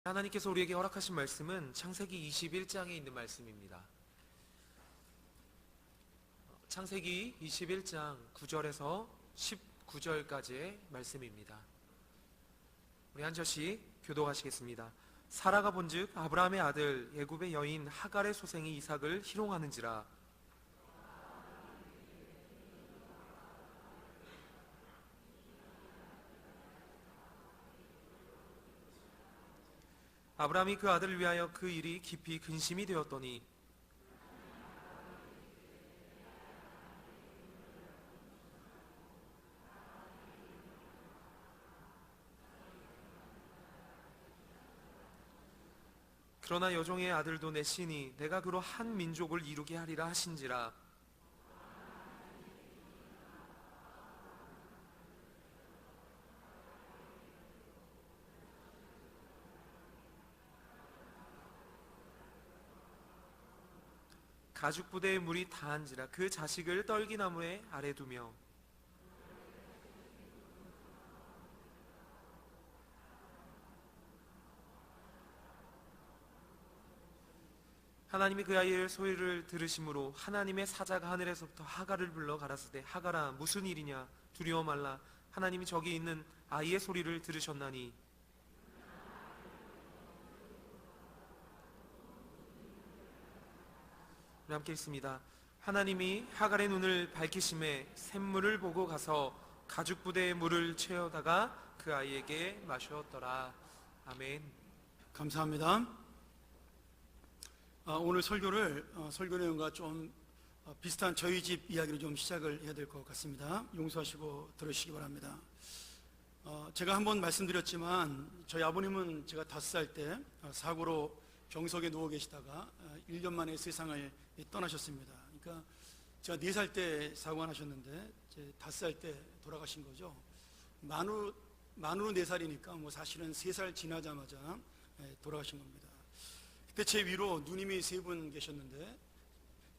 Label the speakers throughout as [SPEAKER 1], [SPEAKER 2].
[SPEAKER 1] 하나님께서 우리에게 허락하신 말씀은 창세기 21장에 있는 말씀입니다. 창세기 21장 9절에서 19절까지의 말씀입니다. 우리 한 절씩 교독하시겠습니다. 사라가 본즉 아브라함의 아들 애굽의 여인 하갈의 소생이 이삭을 희롱하는지라. 아브라함이 그 아들을 위하여 그 일이 깊이 근심이 되었더니 그러나 여종의 아들도 내 신이 내가 그로 한 민족을 이루게 하리라 하신지라. 가죽 부대에 물이 다한지라. 그 자식을 떨기나무에 아래 두며 하나님이 그 아이의 소리를 들으심으로 하나님의 사자가 하늘에서부터 하갈을 불러 가라사대 하갈아 무슨 일이냐 두려워 말라. 하나님이 저기 있는 아이의 소리를 들으셨나니. 우리 함께 읽습니다. 하나님이 하갈의 눈을 밝히심에 샘물을 보고 가서 가죽 부대에 물을 채우다가 그 아이에게 마셨더라. 아멘.
[SPEAKER 2] 감사합니다. 오늘 설교를 설교 내용과 좀 비슷한 저희 집 이야기로 좀 시작을 해야 될 것 같습니다. 용서하시고 들으시기 바랍니다. 제가 한번 말씀드렸지만 저희 아버님은 제가 5살 때 사고로 병석에 누워 계시다가 1년 만에 세상을 떠나셨습니다. 그러니까 제가 4살 때 사고가 나셨는데 제 5살 때 돌아가신 거죠. 만으로 4살이니까 뭐 사실은 3살 지나자마자 돌아가신 겁니다. 그때 제 위로 누님이 3분 계셨는데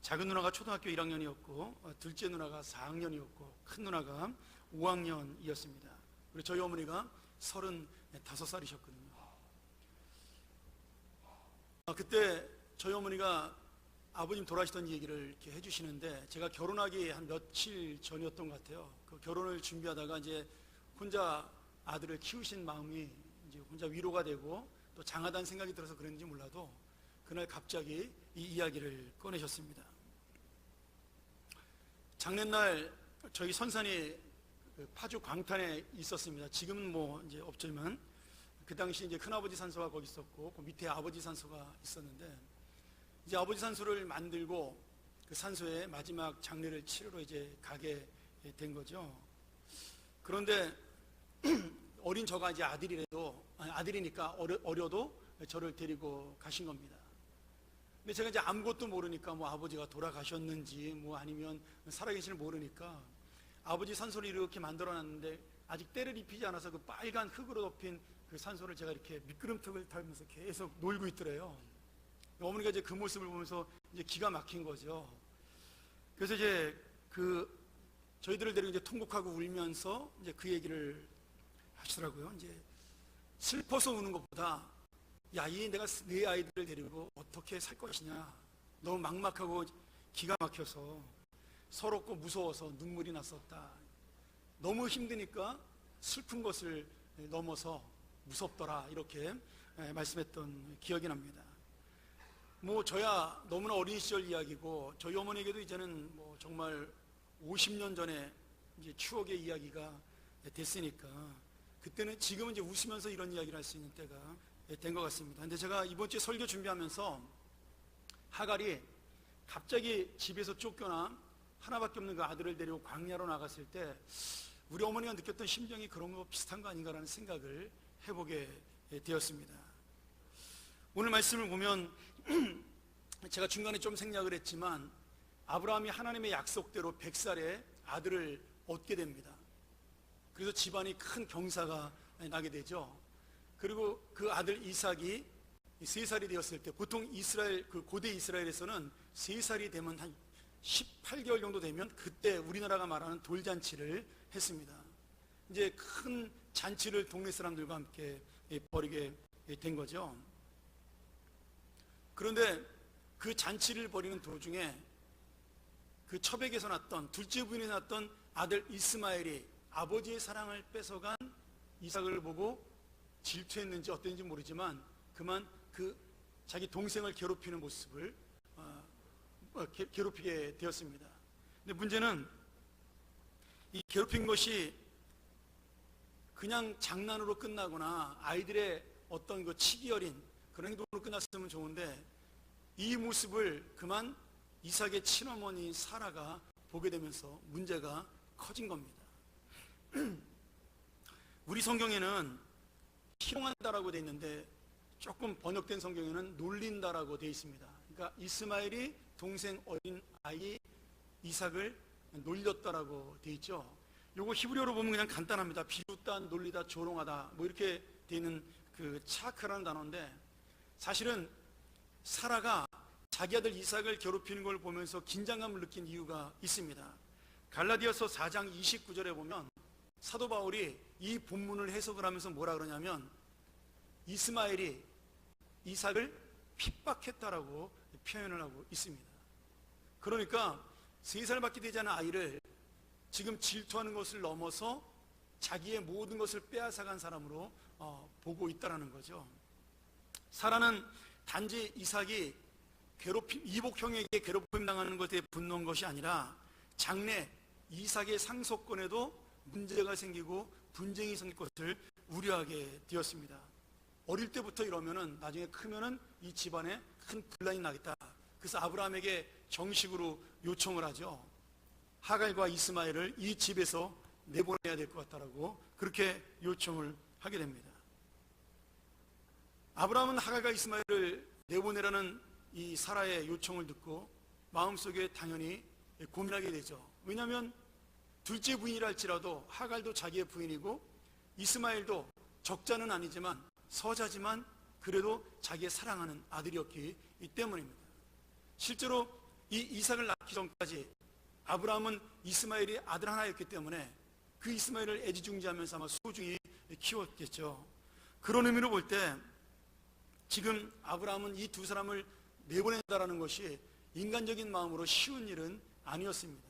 [SPEAKER 2] 작은 누나가 초등학교 1학년이었고 둘째 누나가 4학년이었고 큰 누나가 5학년이었습니다. 그리고 저희 어머니가 35살이셨거든요. 그때 저희 어머니가 아버님 돌아가시던 얘기를 이렇게 해주시는데 제가 결혼하기 한 며칠 전이었던 것 같아요. 그 결혼을 준비하다가 이제 혼자 아들을 키우신 마음이 이제 혼자 위로가 되고 또 장하다는 생각이 들어서 그랬는지 몰라도 그날 갑자기 이 이야기를 꺼내셨습니다. 장례날 저희 선산이 파주 광탄에 있었습니다. 지금은 뭐 이제 없지만 그 당시 이제 큰아버지 산소가 거기 있었고 그 밑에 아버지 산소가 있었는데 이제 아버지 산소를 만들고 그 산소에 마지막 장례를 치르러 이제 가게 된 거죠. 그런데 어린 저가 이제 아들이니까 어려도 저를 데리고 가신 겁니다. 근데 제가 이제 아무것도 모르니까 뭐 아버지가 돌아가셨는지 뭐 아니면 살아계시는 모르니까 아버지 산소를 이렇게 만들어 놨는데 아직 때를 입히지 않아서 그 빨간 흙으로 덮인 그 산소를 제가 이렇게 미끄럼틀을 타면서 계속 놀고 있더래요. 어머니가 이제 그 모습을 보면서 이제 기가 막힌 거죠. 그래서 이제 저희들을 데리고 이제 통곡하고 울면서 이제 그 얘기를 하시더라고요. 이제 슬퍼서 우는 것보다 야, 내가 네 아이들을 데리고 어떻게 살 것이냐. 너무 막막하고 기가 막혀서 서럽고 무서워서 눈물이 났었다. 너무 힘드니까 슬픈 것을 넘어서 무섭더라. 이렇게 말씀했던 기억이 납니다. 뭐 저야 너무나 어린 시절 이야기고 저희 어머니에게도 이제는 뭐 정말 50년 전에 이제 추억의 이야기가 됐으니까 그때는 지금은 이제 웃으면서 이런 이야기를 할 수 있는 때가 된 것 같습니다. 근데 제가 이번 주에 설교 준비하면서 하갈이 갑자기 집에서 쫓겨나 하나밖에 없는 그 아들을 데리고 광야로 나갔을 때 우리 어머니가 느꼈던 심정이 그런 거 비슷한 거 아닌가라는 생각을 해보게 되었습니다. 오늘 말씀을 보면 제가 중간에 좀 생략을 했지만 아브라함이 하나님의 약속대로 100살에 아들을 얻게 됩니다. 그래서 집안이 큰 경사가 나게 되죠. 그리고 그 아들 이삭이 3살이 되었을 때 보통 그 고대 이스라엘에서는 3살이 되면 한 18개월 정도 되면 그때 우리나라가 말하는 돌잔치를 했습니다. 이제 큰 잔치를 동네 사람들과 함께 벌이게 된 거죠. 그런데 그 잔치를 벌이는 도중에 그 처백에서 낳던 둘째 부인이 낳던 아들 이스마엘이 아버지의 사랑을 뺏어간 이삭을 보고 질투했는지 어땠는지 모르지만 그만 그 자기 동생을 괴롭히는 모습을 괴롭히게 되었습니다. 근데 문제는 이 괴롭힌 것이 그냥 장난으로 끝나거나 아이들의 어떤 그 치기 어린 그런 행동으로 끝났으면 좋은데 이 모습을 그만 이삭의 친어머니 사라가 보게 되면서 문제가 커진 겁니다. 우리 성경에는 희롱한다라고 되어 있는데 조금 번역된 성경에는 놀린다라고 되어 있습니다. 그러니까 이스마엘이 동생 어린 아이 이삭을 놀렸다라고 되어 있죠. 요거 히브리어로 보면 그냥 간단합니다. 비웃다, 놀리다, 조롱하다 뭐 이렇게 되어 있는 그 차크라는 단어인데 사실은 사라가 자기 아들 이삭을 괴롭히는 걸 보면서 긴장감을 느낀 이유가 있습니다. 갈라디아서 4장 29절에 보면 사도 바울이 이 본문을 해석을 하면서 뭐라 그러냐면 이스마엘이 이삭을 핍박했다라고 표현을 하고 있습니다. 그러니까 3살밖에 되지 않은 아이를 지금 질투하는 것을 넘어서 자기의 모든 것을 빼앗아간 사람으로 보고 있다는 거죠. 사라는 단지 이삭이 이복 형에게 괴롭힘 당하는 것에 분노한 것이 아니라 장래 이삭의 상속권에도 문제가 생기고 분쟁이 생길 것을 우려하게 되었습니다. 어릴 때부터 이러면은 나중에 크면은 이 집안에 큰 분란이 나겠다. 그래서 아브라함에게 정식으로 요청을 하죠. 하갈과 이스마엘을 이 집에서 내보내야 될 것 같다라고 그렇게 요청을 하게 됩니다. 아브라함은 하갈과 이스마엘을 내보내라는 이 사라의 요청을 듣고 마음속에 당연히 고민하게 되죠. 왜냐하면 둘째 부인이라 할지라도 하갈도 자기의 부인이고 이스마엘도 적자는 아니지만 서자지만 그래도 자기의 사랑하는 아들이었기 때문입니다. 실제로 이 이삭을 낳기 전까지 아브라함은 이스마엘이 아들 하나였기 때문에 그 이스마엘을 애지중지하면서 아마 소중히 키웠겠죠. 그런 의미로 볼 때 지금 아브라함은 이 두 사람을 내보낸다라는 것이 인간적인 마음으로 쉬운 일은 아니었습니다.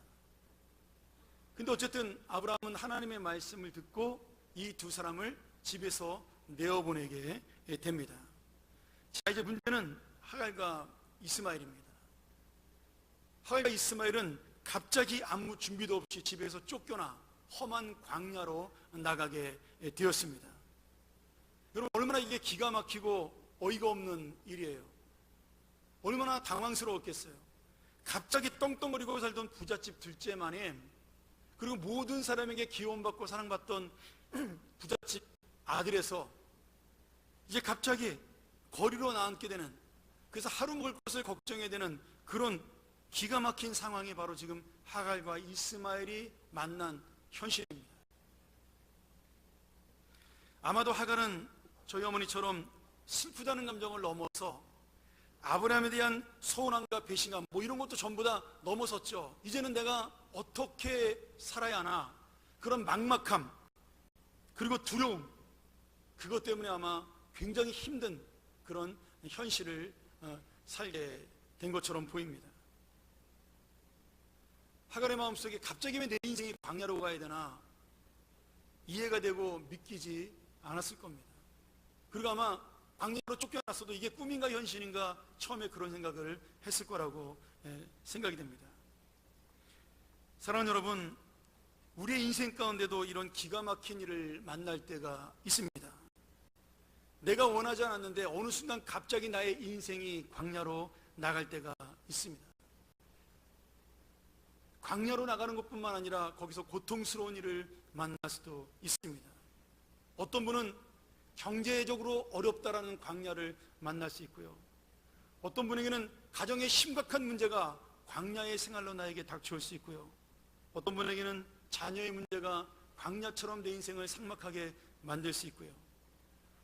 [SPEAKER 2] 근데 어쨌든 아브라함은 하나님의 말씀을 듣고 이 두 사람을 집에서 내어보내게 됩니다. 자, 이제 문제는 하갈과 이스마엘입니다. 하갈과 이스마엘은 갑자기 아무 준비도 없이 집에서 쫓겨나 험한 광야로 나가게 되었습니다. 여러분 얼마나 이게 기가 막히고 어이가 없는 일이에요. 얼마나 당황스러웠겠어요. 갑자기 떵떵거리고 살던 부잣집 둘째 마님, 그리고 모든 사람에게 기원받고 사랑받던 부잣집 아들에서 이제 갑자기 거리로 나앉게 되는, 그래서 하루 먹을 것을 걱정해야 되는 그런 기가 막힌 상황이 바로 지금 하갈과 이스마엘이 만난 현실입니다. 아마도 하갈은 저희 어머니처럼 슬프다는 감정을 넘어서 아브라함에 대한 서운함과 배신감 뭐 이런 것도 전부 다 넘어섰죠. 이제는 내가 어떻게 살아야 하나, 그런 막막함 그리고 두려움, 그것 때문에 아마 굉장히 힘든 그런 현실을 살게 된 것처럼 보입니다. 하갈의 마음속에 갑자기 왜 내 인생이 광야로 가야 되나 이해가 되고 믿기지 않았을 겁니다. 그리고 아마 광야로 쫓겨났어도 이게 꿈인가 현실인가 처음에 그런 생각을 했을 거라고 생각이 됩니다. 사랑하는 여러분, 우리의 인생 가운데도 이런 기가 막힌 일을 만날 때가 있습니다. 내가 원하지 않았는데 어느 순간 갑자기 나의 인생이 광야로 나갈 때가 있습니다. 광야로 나가는 것뿐만 아니라 거기서 고통스러운 일을 만날 수도 있습니다. 어떤 분은 경제적으로 어렵다라는 광야를 만날 수 있고요. 어떤 분에게는 가정의 심각한 문제가 광야의 생활로 나에게 닥쳐올 수 있고요. 어떤 분에게는 자녀의 문제가 광야처럼 내 인생을 삭막하게 만들 수 있고요.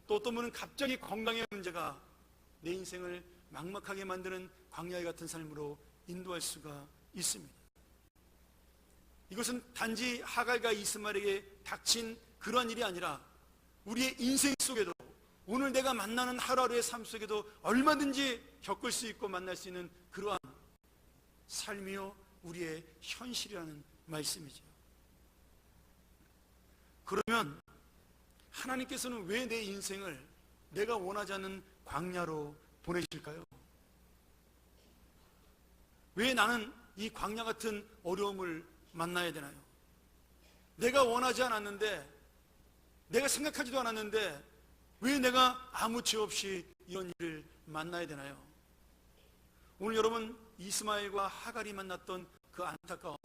[SPEAKER 2] 또 어떤 분은 갑자기 건강의 문제가 내 인생을 막막하게 만드는 광야 같은 삶으로 인도할 수가 있습니다. 이것은 단지 하갈과 이스마엘에게 닥친 그러한 일이 아니라 우리의 인생 속에도 오늘 내가 만나는 하루하루의 삶 속에도 얼마든지 겪을 수 있고 만날 수 있는 그러한 삶이요 우리의 현실이라는 말씀이죠. 그러면 하나님께서는 왜 내 인생을 내가 원하지 않는 광야로 보내실까요? 왜 나는 이 광야 같은 어려움을 만나야 되나요? 내가 원하지 않았는데, 내가 생각하지도 않았는데 왜 내가 아무 죄 없이 이런 일을 만나야 되나요? 오늘 여러분, 이스마엘과 하갈이 만났던 그 안타까움,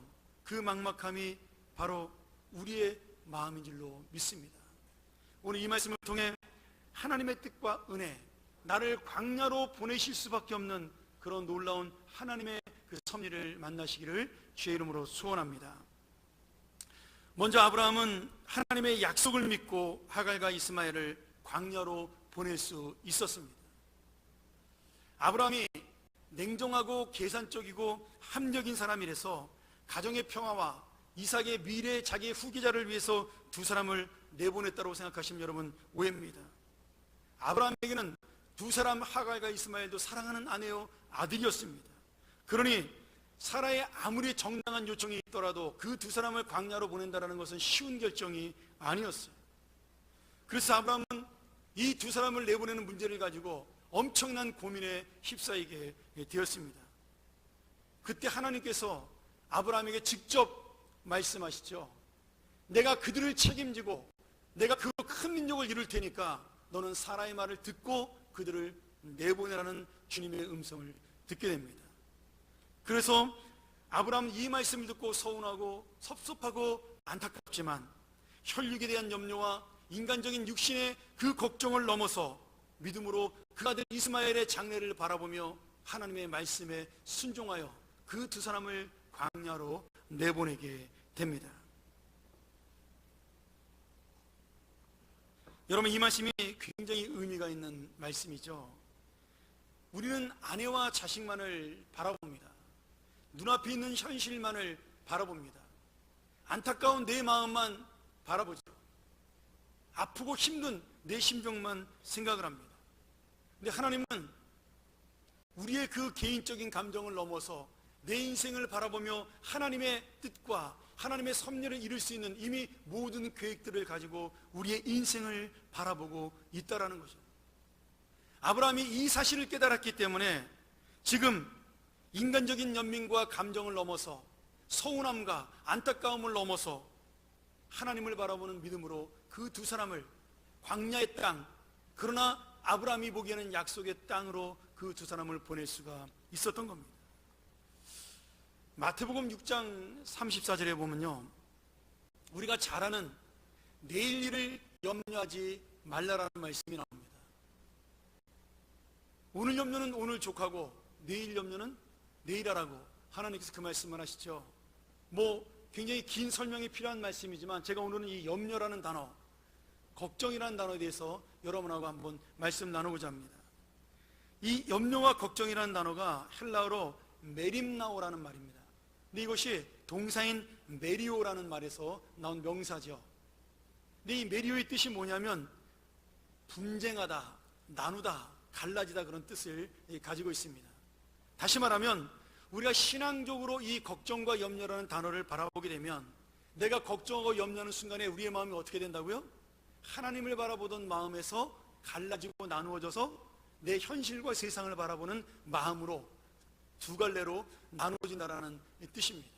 [SPEAKER 2] 그 막막함이 바로 우리의 마음인 줄로 믿습니다. 오늘 이 말씀을 통해 하나님의 뜻과 은혜, 나를 광야로 보내실 수밖에 없는 그런 놀라운 하나님의 그 섭리를 만나시기를 주의 이름으로 소원합니다. 먼저 아브라함은 하나님의 약속을 믿고 하갈과 이스마엘을 광야로 보낼 수 있었습니다. 아브라함이 냉정하고 계산적이고 합리적인 사람이라서 가정의 평화와 이삭의 미래 자기의 후계자를 위해서 두 사람을 내보냈다고 생각하시면 여러분 오해입니다. 아브라함에게는 두 사람 하갈과 이스마엘도 사랑하는 아내요 아들이었습니다. 그러니 사라의 아무리 정당한 요청이 있더라도 그 두 사람을 광야로 보낸다는 것은 쉬운 결정이 아니었어요. 그래서 아브라함은 이 두 사람을 내보내는 문제를 가지고 엄청난 고민에 휩싸이게 되었습니다. 그때 하나님께서 아브라함에게 직접 말씀하시죠. 내가 그들을 책임지고 내가 그 큰 민족을 이룰 테니까 너는 사라의 말을 듣고 그들을 내보내라는 주님의 음성을 듣게 됩니다. 그래서 아브라함은 이 말씀을 듣고 서운하고 섭섭하고 안타깝지만 혈육에 대한 염려와 인간적인 육신의 그 걱정을 넘어서 믿음으로 그 아들 이스마엘의 장래를 바라보며 하나님의 말씀에 순종하여 그 두 사람을 광야로 내보내게 됩니다. 여러분, 이 말씀이 굉장히 의미가 있는 말씀이죠. 우리는 아내와 자식만을 바라봅니다. 눈앞에 있는 현실만을 바라봅니다. 안타까운 내 마음만 바라보죠. 아프고 힘든 내 심정만 생각을 합니다. 근데 하나님은 우리의 그 개인적인 감정을 넘어서 내 인생을 바라보며 하나님의 뜻과 하나님의 섭리를 이룰 수 있는 이미 모든 계획들을 가지고 우리의 인생을 바라보고 있다라는 거죠. 아브라함이 이 사실을 깨달았기 때문에 지금 인간적인 연민과 감정을 넘어서 서운함과 안타까움을 넘어서 하나님을 바라보는 믿음으로 그 두 사람을 광야의 땅, 그러나 아브라함이 보기에는 약속의 땅으로 그 두 사람을 보낼 수가 있었던 겁니다. 마태복음 6장 34절에 보면요, 우리가 잘 아는 내일 일을 염려하지 말라라는 말씀이 나옵니다. 오늘 염려는 오늘 족하고 내일 염려는 내일 하라고 하나님께서 그 말씀을 하시죠. 굉장히 긴 설명이 필요한 말씀이지만 제가 오늘은 이 염려라는 단어, 걱정이라는 단어에 대해서 여러분하고 한번 말씀 나누고자 합니다. 이 염려와 걱정이라는 단어가 헬라어로 메림나오라는 말입니다. 근데 이것이 동사인 메리오라는 말에서 나온 명사죠. 근데 이 메리오의 뜻이 뭐냐면 분쟁하다, 나누다, 갈라지다, 그런 뜻을 가지고 있습니다. 다시 말하면 우리가 신앙적으로 이 걱정과 염려라는 단어를 바라보게 되면 내가 걱정하고 염려하는 순간에 우리의 마음이 어떻게 된다고요? 하나님을 바라보던 마음에서 갈라지고 나누어져서 내 현실과 세상을 바라보는 마음으로 두 갈래로 나누어진다라는 뜻입니다.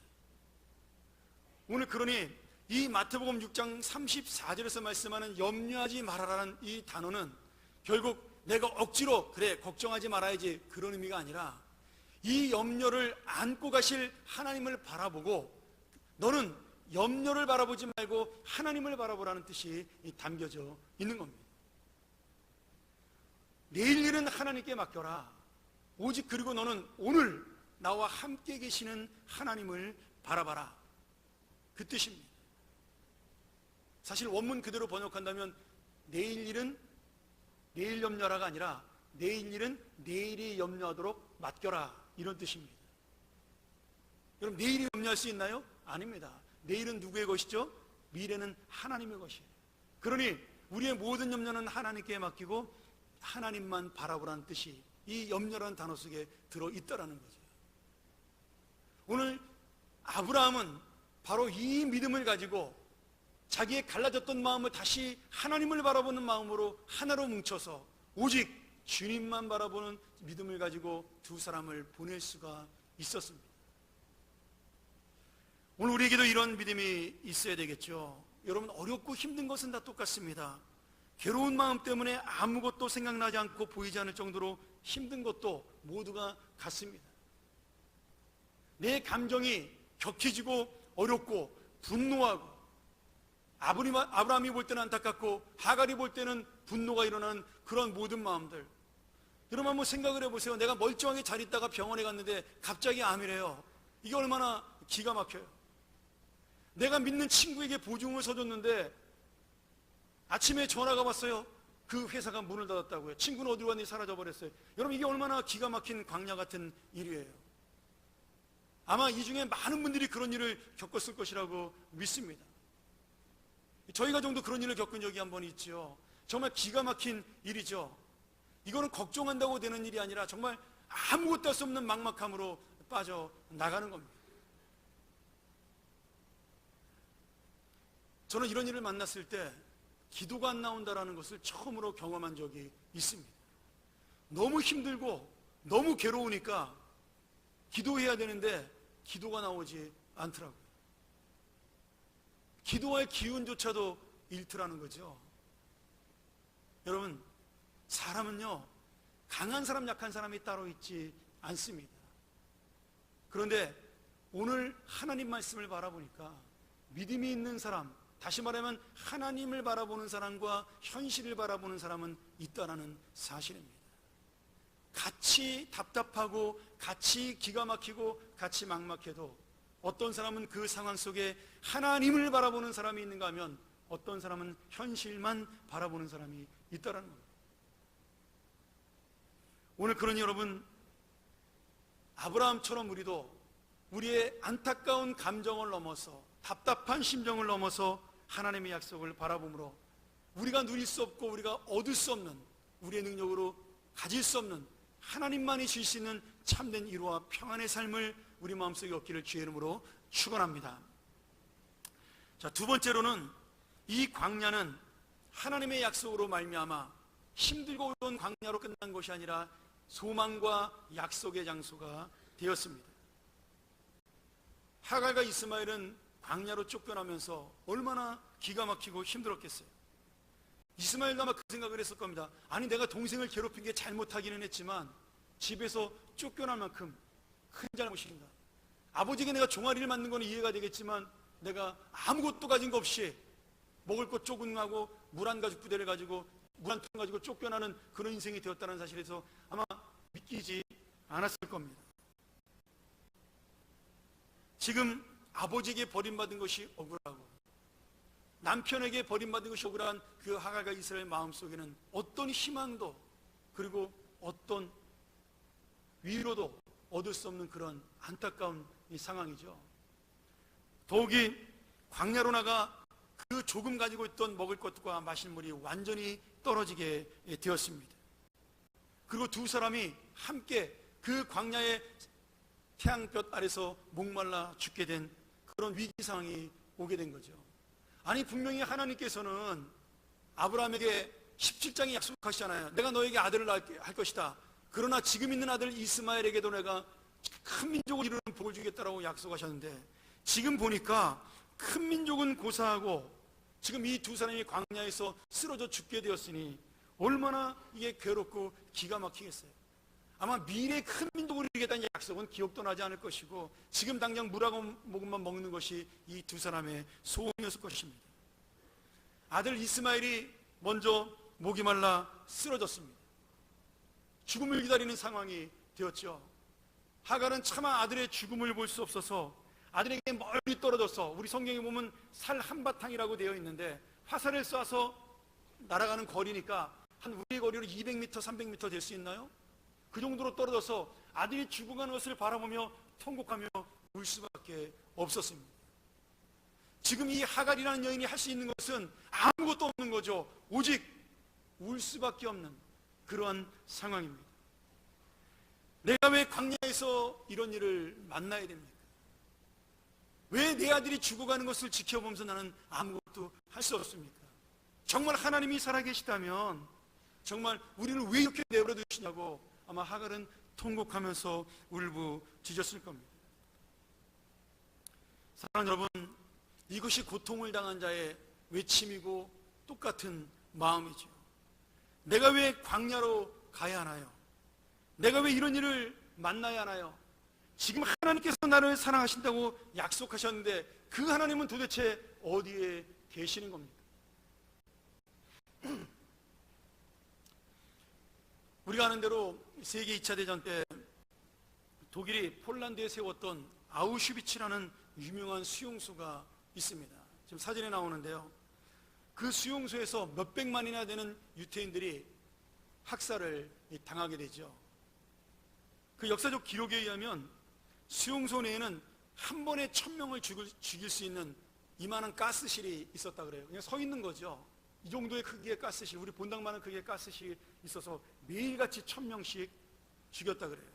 [SPEAKER 2] 오늘 그러니 이 마태복음 6장 34절에서 말씀하는 염려하지 말아라는 이 단어는 결국 내가 억지로 그래 걱정하지 말아야지 그런 의미가 아니라 이 염려를 안고 가실 하나님을 바라보고 너는 염려를 바라보지 말고 하나님을 바라보라는 뜻이 담겨져 있는 겁니다. 내일 일은 하나님께 맡겨라. 오직 그리고 너는 오늘 나와 함께 계시는 하나님을 바라봐라. 그 뜻입니다. 사실 원문 그대로 번역한다면 내일 일은 내일 염려라가 아니라 내일 일은 내일이 염려하도록 맡겨라, 이런 뜻입니다. 여러분, 내일이 염려할 수 있나요? 아닙니다. 내일은 누구의 것이죠? 미래는 하나님의 것이에요. 그러니 우리의 모든 염려는 하나님께 맡기고 하나님만 바라보라는 뜻이 이 염려라는 단어 속에 들어있다라는 거죠. 오늘 아브라함은 바로 이 믿음을 가지고 자기의 갈라졌던 마음을 다시 하나님을 바라보는 마음으로 하나로 뭉쳐서 오직 주님만 바라보는 믿음을 가지고 두 사람을 보낼 수가 있었습니다. 오늘 우리에게도 이런 믿음이 있어야 되겠죠. 여러분, 어렵고 힘든 것은 다 똑같습니다. 괴로운 마음 때문에 아무것도 생각나지 않고 보이지 않을 정도로 힘든 것도 모두가 같습니다. 내 감정이 격해지고 어렵고 분노하고, 아브라함이 볼 때는 안타깝고 하갈이 볼 때는 분노가 일어나는 그런 모든 마음들, 여러분 한번 생각을 해보세요. 내가 멀쩡하게 잘 있다가 병원에 갔는데 갑자기 암이래요. 이게 얼마나 기가 막혀요. 내가 믿는 친구에게 보증을 서줬는데 아침에 전화가 왔어요. 그 회사가 문을 닫았다고요. 친구는 어디로 갔는지 사라져버렸어요. 여러분, 이게 얼마나 기가 막힌 광야 같은 일이에요. 아마 이 중에 많은 분들이 그런 일을 겪었을 것이라고 믿습니다. 저희 가정도 그런 일을 겪은 적이 한 번 있죠. 정말 기가 막힌 일이죠. 이거는 걱정한다고 되는 일이 아니라 정말 아무것도 할 수 없는 막막함으로 빠져나가는 겁니다. 저는 이런 일을 만났을 때 기도가 안 나온다는 것을 처음으로 경험한 적이 있습니다. 너무 힘들고 너무 괴로우니까 기도해야 되는데 기도가 나오지 않더라고요. 기도할 기운조차도 잃더라는 거죠. 여러분, 사람은요, 강한 사람 약한 사람이 따로 있지 않습니다. 그런데 오늘 하나님 말씀을 바라보니까 믿음이 있는 사람, 다시 말하면 하나님을 바라보는 사람과 현실을 바라보는 사람은 있다라는 사실입니다. 같이 답답하고 같이 기가 막히고 같이 막막해도 어떤 사람은 그 상황 속에 하나님을 바라보는 사람이 있는가 하면 어떤 사람은 현실만 바라보는 사람이 있다라는 겁니다. 오늘 그러니 여러분, 아브라함처럼 우리도 우리의 안타까운 감정을 넘어서 답답한 심정을 넘어서 하나님의 약속을 바라보므로 우리가 누릴 수 없고 우리가 얻을 수 없는, 우리의 능력으로 가질 수 없는 하나님만이 줄 수 있는 참된 위로와 평안의 삶을 우리 마음속에 얻기를 주의 이름으로 축원합니다. 자, 두 번째로는 이 광야는 하나님의 약속으로 말미암아 힘들고 어려운 광야로 끝난 것이 아니라 소망과 약속의 장소가 되었습니다. 하갈과 이스마엘은 광야로 쫓겨나면서 얼마나 기가 막히고 힘들었겠어요. 이스마엘도 아마 그 생각을 했을 겁니다. 아니, 내가 동생을 괴롭힌 게 잘못하기는 했지만 집에서 쫓겨날 만큼 큰 잘못입니다. 아버지에게 내가 종아리를 맞는 건 이해가 되겠지만 내가 아무것도 가진 거 없이 먹을 것 조금하고 물 한 가죽 부대를 가지고 물 한 통 가지고 쫓겨나는 그런 인생이 되었다는 사실에서 아마 믿기지 않았을 겁니다. 지금 아버지에게 버림받은 것이 억울하고 남편에게 버림받은 것이 억울한 그 하갈과 이스라엘 마음속에는 어떤 희망도 그리고 어떤 위로도 얻을 수 없는 그런 안타까운 이 상황이죠. 더욱이 광야로 나가 그 조금 가지고 있던 먹을 것과 마실 물이 완전히 떨어지게 되었습니다. 그리고 두 사람이 함께 그 광야의 태양볕 아래서 목말라 죽게 된 그런 위기 상황이 오게 된 거죠. 아니, 분명히 하나님께서는 아브라함에게 17장에 약속하시잖아요. 내가 너에게 아들을 낳게 할 것이다. 그러나 지금 있는 아들 이스마엘에게도 내가 큰 민족을 이루는 복을 주겠다라고 약속하셨는데 지금 보니까 큰 민족은 고사하고 지금 이 두 사람이 광야에서 쓰러져 죽게 되었으니 얼마나 이게 괴롭고 기가 막히겠어요. 아마 미래에 큰 민족을 이루겠다는 약속은 기억도 나지 않을 것이고 지금 당장 물하고 모금만 먹는 것이 이 두 사람의 소원이었을 것입니다. 아들 이스마엘이 먼저 목이 말라 쓰러졌습니다. 죽음을 기다리는 상황이 되었죠. 하갈은 차마 아들의 죽음을 볼 수 없어서 아들에게 멀리 떨어져서, 우리 성경에 보면 살 한바탕이라고 되어 있는데 화살을 쏴서 날아가는 거리니까 한 우리의 거리로 200m, 300m 될 수 있나요? 그 정도로 떨어져서 아들이 죽어가는 것을 바라보며 통곡하며 울 수밖에 없었습니다. 지금 이 하갈이라는 여인이 할 수 있는 것은 아무 아무것도 없는 거죠. 오직 울 수밖에 없는 그러한 상황입니다. 내가 왜 광야에서 이런 일을 만나야 됩니까? 왜 내 아들이 죽어가는 것을 지켜보면서 나는 아무것도 할 수 없습니까? 정말 하나님이 살아계시다면 정말 우리를 왜 이렇게 내버려 두시냐고 아마 하갈은 통곡하면서 울부짖었을 겁니다. 사랑하는 여러분, 이것이 고통을 당한 자의 외침이고 똑같은 마음이죠. 내가 왜 광야로 가야 하나요? 내가 왜 이런 일을 만나야 하나요? 지금 하나님께서 나를 사랑하신다고 약속하셨는데 그 하나님은 도대체 어디에 계시는 겁니까? 우리가 아는 대로 세계 2차 대전 때 독일이 폴란드에 세웠던 아우슈비츠라는 유명한 수용소가 있습니다. 지금 사진에 나오는데요. 그 수용소에서 몇백만이나 되는 유태인들이 학살을 당하게 되죠. 그 역사적 기록에 의하면 수용소 내에는 한 번에 1000명을 죽일 수 있는 이만한 가스실이 있었다 그래요. 그냥 서 있는 거죠. 이 정도의 크기의 가스실, 우리 본당만한 크기의 가스실이 있어서 매일같이 1000명씩 죽였다 그래요.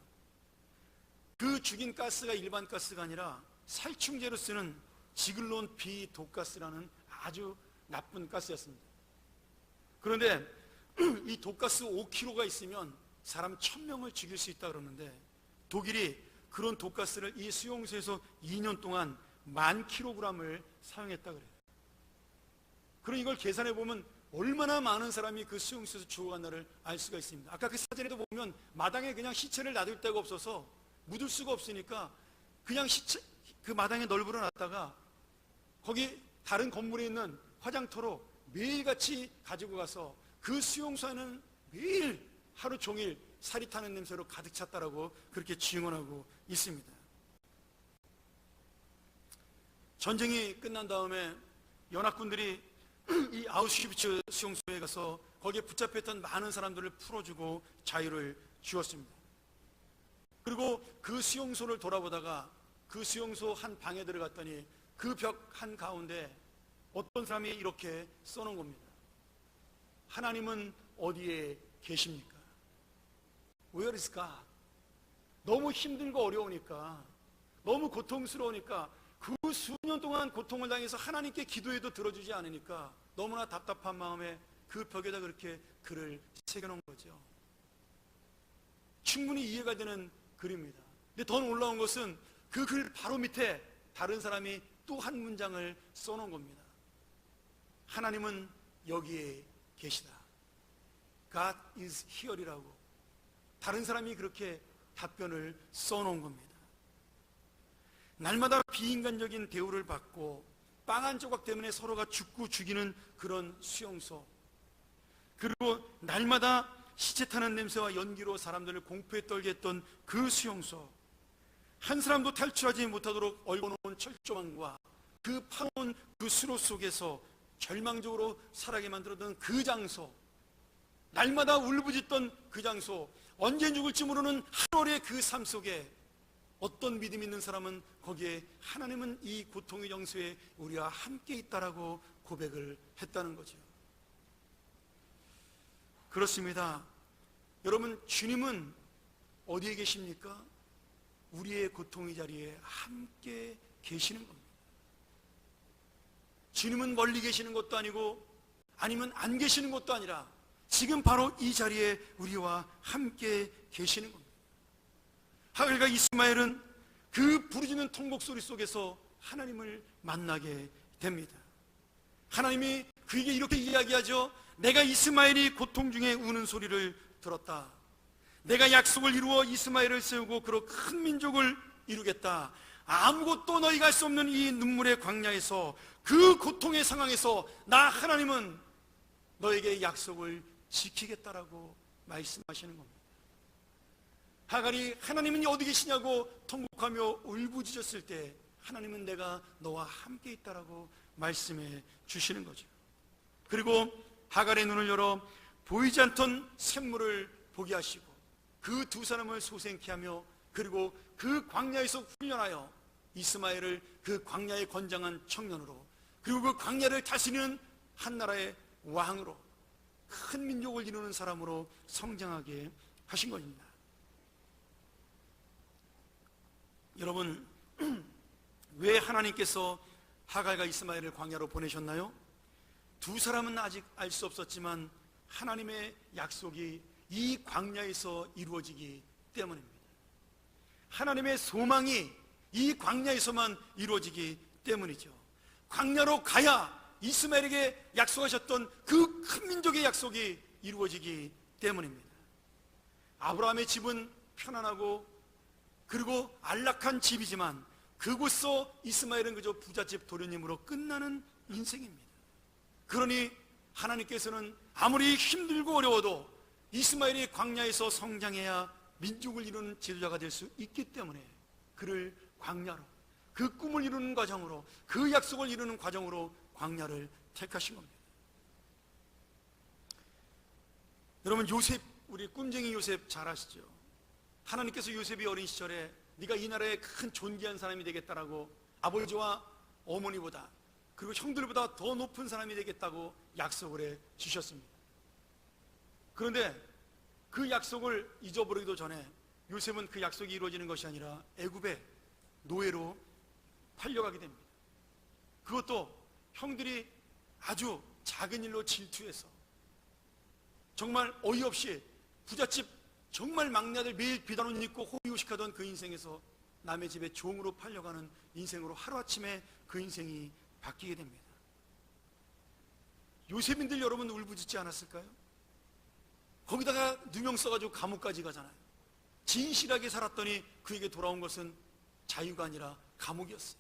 [SPEAKER 2] 그 죽인 가스가 일반 가스가 아니라 살충제로 쓰는 지글론 B 독가스라는 아주 나쁜 가스였습니다. 그런데 이 독가스 5kg가 있으면 사람 1000명을 죽일 수 있다 그러는데 독일이 그런 독가스를 이 수용소에서 2년 동안 10,000kg을 사용했다 그래요. 그럼 이걸 계산해 보면 얼마나 많은 사람이 그 수용소에서 죽어간다를 알 수가 있습니다. 아까 그 사진에도 보면 마당에 그냥 시체를 놔둘 데가 없어서 묻을 수가 없으니까 그냥 시체 그 마당에 널브러 놨다가 거기 다른 건물에 있는 화장터로 매일같이 가지고 가서 그 수용소에는 매일 하루 종일 살이 타는 냄새로 가득 찼다라고 그렇게 증언하고 있습니다. 전쟁이 끝난 다음에 연합군들이 이 아우슈비츠 수용소에 가서 거기에 붙잡혔던 많은 사람들을 풀어주고 자유를 주었습니다. 그리고 그 수용소를 돌아보다가 그 수용소 한 방에 들어갔더니 그 벽 한 가운데 어떤 사람이 이렇게 써놓은 겁니다. 하나님은 어디에 계십니까? Where is God? 너무 힘들고 어려우니까, 너무 고통스러우니까, 그 수년 동안 고통을 당해서 하나님께 기도해도 들어주지 않으니까 너무나 답답한 마음에 그 벽에다 그렇게 글을 새겨놓은 거죠. 충분히 이해가 되는 글입니다. 근데 더 놀라운 것은 그 글 바로 밑에 다른 사람이 또 한 문장을 써놓은 겁니다. 하나님은 여기에 계시다. God is here이라고 다른 사람이 그렇게 답변을 써놓은 겁니다. 날마다 비인간적인 대우를 받고 빵 한 조각 때문에 서로가 죽고 죽이는 그런 수용소, 그리고 날마다 시체 타는 냄새와 연기로 사람들을 공포에 떨게 했던 그 수용소, 한 사람도 탈출하지 못하도록 얽어놓은 철조망과 그 파놓은 그 수로 속에서 절망적으로 살아게 만들었던 그 장소, 날마다 울부짖던 그 장소, 언제 죽을지 모르는 하루의 그 삶 속에 어떤 믿음 있는 사람은 거기에 하나님은 이 고통의 정수에 우리와 함께 있다라고 고백을 했다는 거죠. 그렇습니다. 여러분, 주님은 어디에 계십니까? 우리의 고통의 자리에 함께 계시는 겁니다. 주님은 멀리 계시는 것도 아니고 아니면 안 계시는 것도 아니라 지금 바로 이 자리에 우리와 함께 계시는 겁니다. 하갈과 이스마엘은 그 부르짖는 통곡 소리 속에서 하나님을 만나게 됩니다. 하나님이 그에게 이렇게 이야기하죠. 내가 이스마엘이 고통 중에 우는 소리를 들었다. 내가 약속을 이루어 이스마엘을 세우고 그로 큰 민족을 이루겠다. 아무것도 너희가 할 수 없는 이 눈물의 광야에서, 그 고통의 상황에서 나 하나님은 너에게 약속을 지키겠다라고 말씀하시는 겁니다. 하갈이 하나님은 어디 계시냐고 통곡하며 울부짖었을 때 하나님은 내가 너와 함께 있다라고 말씀해 주시는 거죠. 그리고 하갈의 눈을 열어 보이지 않던 샘물을 보게 하시고 그 두 사람을 소생케 하며, 그리고 그 광야에서 훈련하여 이스마엘을 그 광야의 건장한 청년으로, 그리고 그 광야를 다스리는 한 나라의 왕으로, 큰 민족을 이루는 사람으로 성장하게 하신 것입니다. 여러분, 왜 하나님께서 하갈과 이스마엘을 광야로 보내셨나요? 두 사람은 아직 알 수 없었지만 하나님의 약속이 이 광야에서 이루어지기 때문입니다. 하나님의 소망이 이 광야에서만 이루어지기 때문이죠. 광야로 가야 이스마엘에게 약속하셨던 그 큰 민족의 약속이 이루어지기 때문입니다. 아브라함의 집은 편안하고 그리고 안락한 집이지만 그곳서 이스마엘은 그저 부잣집 도련님으로 끝나는 인생입니다. 그러니 하나님께서는 아무리 힘들고 어려워도 이스마엘이 광야에서 성장해야 민족을 이루는 지도자가 될 수 있기 때문에 그를 광야로, 그 꿈을 이루는 과정으로, 그 약속을 이루는 과정으로 광야를 택하신 겁니다. 여러분, 요셉, 우리 꿈쟁이 요셉 잘 아시죠? 하나님께서 요셉이 어린 시절에 네가 이 나라의 큰 존귀한 사람이 되겠다라고 아버지와 어머니보다 그리고 형들보다 더 높은 사람이 되겠다고 약속을 해 주셨습니다. 그런데 그 약속을 잊어버리기도 전에 요셉은 그 약속이 이루어지는 것이 아니라 애굽의 노예로 팔려가게 됩니다. 그것도 형들이 아주 작은 일로 질투해서 정말 어이없이 부잣집 정말 막내 아들 매일 비단 옷 입고 호의호식하던 그 인생에서 남의 집에 종으로 팔려가는 인생으로 하루아침에 그 인생이 바뀌게 됩니다. 요셉인들 여러분 울부짖지 않았을까요? 거기다가 누명 써가지고 감옥까지 가잖아요. 진실하게 살았더니 그에게 돌아온 것은 자유가 아니라 감옥이었어요.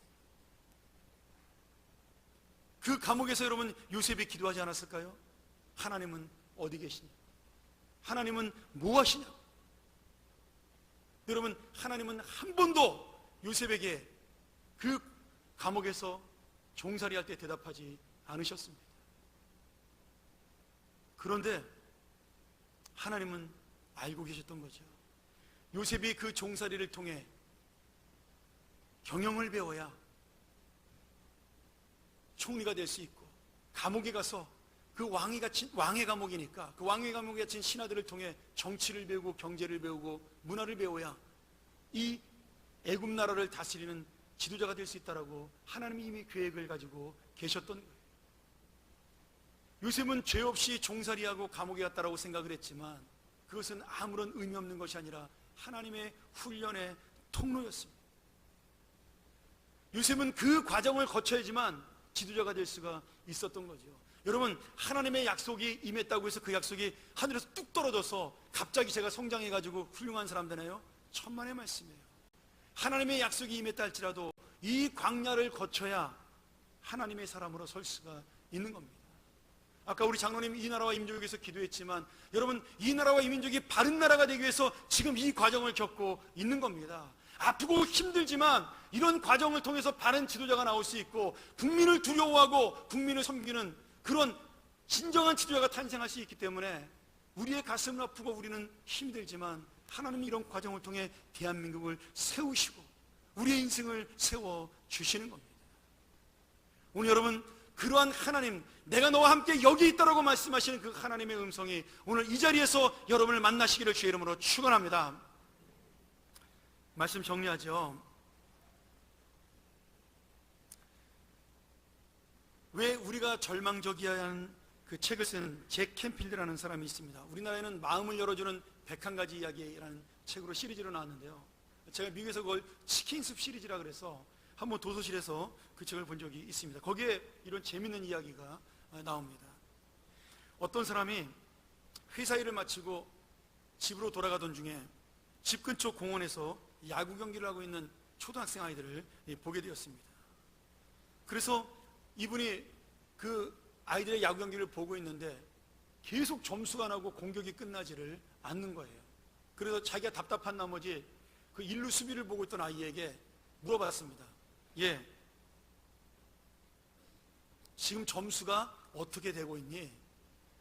[SPEAKER 2] 그 감옥에서 여러분 요셉이 기도하지 않았을까요? 하나님은 어디 계시냐? 하나님은 뭐 하시냐? 여러분, 하나님은 한 번도 요셉에게 그 감옥에서 종살이 할 때 대답하지 않으셨습니다. 그런데 하나님은 알고 계셨던 거죠. 요셉이 그 종살이를 통해 경영을 배워야 총리가 될 수 있고, 감옥에 가서 그 왕의 감옥이니까 그 왕의 감옥에 갇힌 신하들을 통해 정치를 배우고 경제를 배우고 문화를 배워야 이 애굽 나라를 다스리는 지도자가 될 수 있다라고 하나님이 이미 계획을 가지고 계셨던 거예요. 요셉은 죄 없이 종살이하고 감옥에 갔다라고 생각을 했지만 그것은 아무런 의미 없는 것이 아니라 하나님의 훈련의 통로였습니다. 요셉은 그 과정을 거쳐야지만 지도자가 될 수가 있었던 거죠. 여러분, 하나님의 약속이 임했다고 해서 그 약속이 하늘에서 뚝 떨어져서 갑자기 제가 성장해가지고 훌륭한 사람 되나요? 천만의 말씀이에요. 하나님의 약속이 임했다 할지라도 이 광야를 거쳐야 하나님의 사람으로 설 수가 있는 겁니다. 아까 우리 장로님 이 나라와 이 민족을 위해서 기도했지만 여러분, 이 나라와 이 민족이 바른 나라가 되기 위해서 지금 이 과정을 겪고 있는 겁니다. 아프고 힘들지만 이런 과정을 통해서 바른 지도자가 나올 수 있고 국민을 두려워하고 국민을 섬기는 그런 진정한 지도자가 탄생할 수 있기 때문에 우리의 가슴은 아프고 우리는 힘들지만 하나님이 이런 과정을 통해 대한민국을 세우시고 우리의 인생을 세워주시는 겁니다. 오늘 여러분, 그러한 하나님, 내가 너와 함께 여기 있다라고 말씀하시는 그 하나님의 음성이 오늘 이 자리에서 여러분을 만나시기를 주의 이름으로 축원합니다. 말씀 정리하죠. 왜 우리가 절망적이어야 하는 그 책을 쓴 잭 캔필드라는 사람이 있습니다. 우리나라에는 마음을 열어주는 101가지 이야기라는 책으로 시리즈로 나왔는데요. 제가 미국에서 그걸 치킨숲 시리즈라 그래서 한번 도서실에서 그 책을 본 적이 있습니다. 거기에 이런 재밌는 이야기가 나옵니다. 어떤 사람이 회사 일을 마치고 집으로 돌아가던 중에 집 근처 공원에서 야구 경기를 하고 있는 초등학생 아이들을 보게 되었습니다. 그래서 이분이 그 아이들의 야구 경기를 보고 있는데 계속 점수가 나고 공격이 끝나지를 않는 거예요. 그래서 자기가 답답한 나머지 그 일루 수비를 보고 있던 아이에게 물어봤습니다. 예, 지금 점수가 어떻게 되고 있니?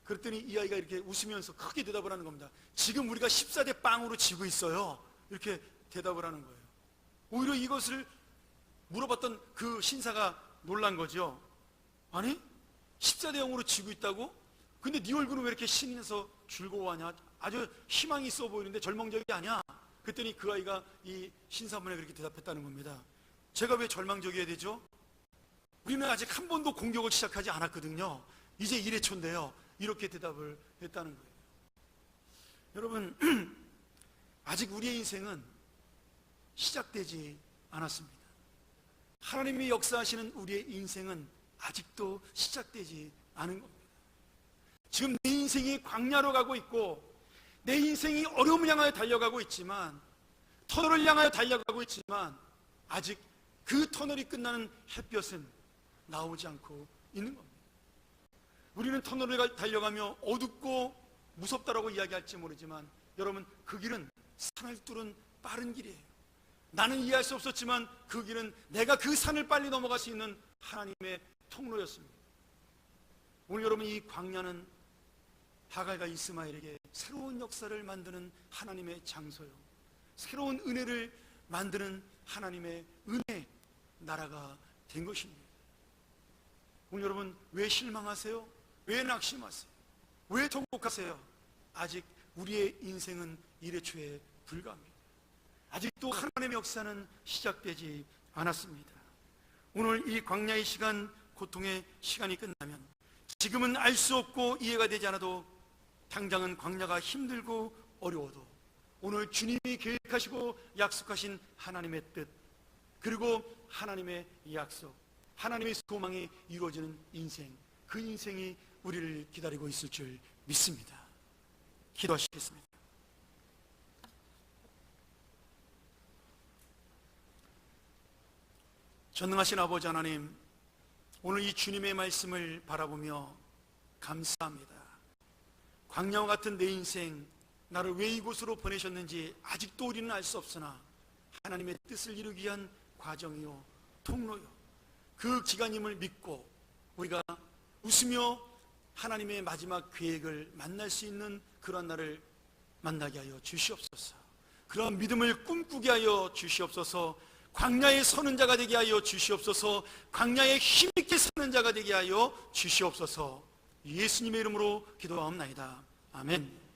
[SPEAKER 2] 그랬더니 이 아이가 이렇게 웃으면서 크게 대답을 하는 겁니다. 지금 우리가 14대 0으로 지고 있어요. 이렇게 대답을 하는 거예요. 오히려 이것을 물어봤던 그 신사가 놀란 거죠. 아니, 14대 0으로 지고 있다고? 근데 네 얼굴은 왜 이렇게 신이 나서 즐거워하냐? 아주 희망이 있어 보이는데 절망적이 아니야. 그랬더니 그 아이가 이 신사분에 그렇게 대답했다는 겁니다. 제가 왜 절망적이어야 되죠? 우리는 아직 한 번도 공격을 시작하지 않았거든요. 이제 1회 초인데요. 이렇게 대답을 했다는 거예요. 여러분, 아직 우리의 인생은 시작되지 않았습니다. 하나님이 역사하시는 우리의 인생은 아직도 시작되지 않은 겁니다. 지금 내 인생이 광야로 가고 있고 내 인생이 어려움을 향하여 달려가고 있지만, 터널을 향하여 달려가고 있지만 아직 그 터널이 끝나는 햇볕은 나오지 않고 있는 겁니다. 우리는 터널을 달려가며 어둡고 무섭다라고 이야기할지 모르지만, 여러분, 그 길은 산을 뚫은 빠른 길이에요. 나는 이해할 수 없었지만 그 길은 내가 그 산을 빨리 넘어갈 수 있는 하나님의 통로였습니다. 오늘 여러분, 이 광야는 하갈과 이스마엘에게 새로운 역사를 만드는 하나님의 장소요, 새로운 은혜를 만드는 하나님의 은혜 나라가 된 것입니다. 오늘 여러분, 왜 실망하세요? 왜 낙심하세요? 왜 통곡하세요? 아직 우리의 인생은 1회 초에 불과합니다. 아직도 하나님의 역사는 시작되지 않았습니다. 오늘 이 광야의 시간, 고통의 시간이 끝나면, 지금은 알 수 없고 이해가 되지 않아도, 당장은 광야가 힘들고 어려워도, 오늘 주님이 계획하시고 약속하신 하나님의 뜻, 그리고 하나님의 약속, 하나님의 소망이 이루어지는 인생, 그 인생이 우리를 기다리고 있을 줄 믿습니다. 기도하시겠습니다. 전능하신 아버지 하나님, 오늘 이 주님의 말씀을 바라보며 감사합니다. 광야와 같은 내 인생, 나를 왜 이곳으로 보내셨는지 아직도 우리는 알 수 없으나 하나님의 뜻을 이루기 위한 과정이요, 통로요, 그 기간임을 믿고 우리가 웃으며 하나님의 마지막 계획을 만날 수 있는 그런 날을 만나게 하여 주시옵소서. 그런 믿음을 꿈꾸게 하여 주시옵소서. 광야에 서는 자가 되게 하여 주시옵소서. 광야에 힘있게 서는 자가 되게 하여 주시옵소서. 예수님의 이름으로 기도하옵나이다. 아멘.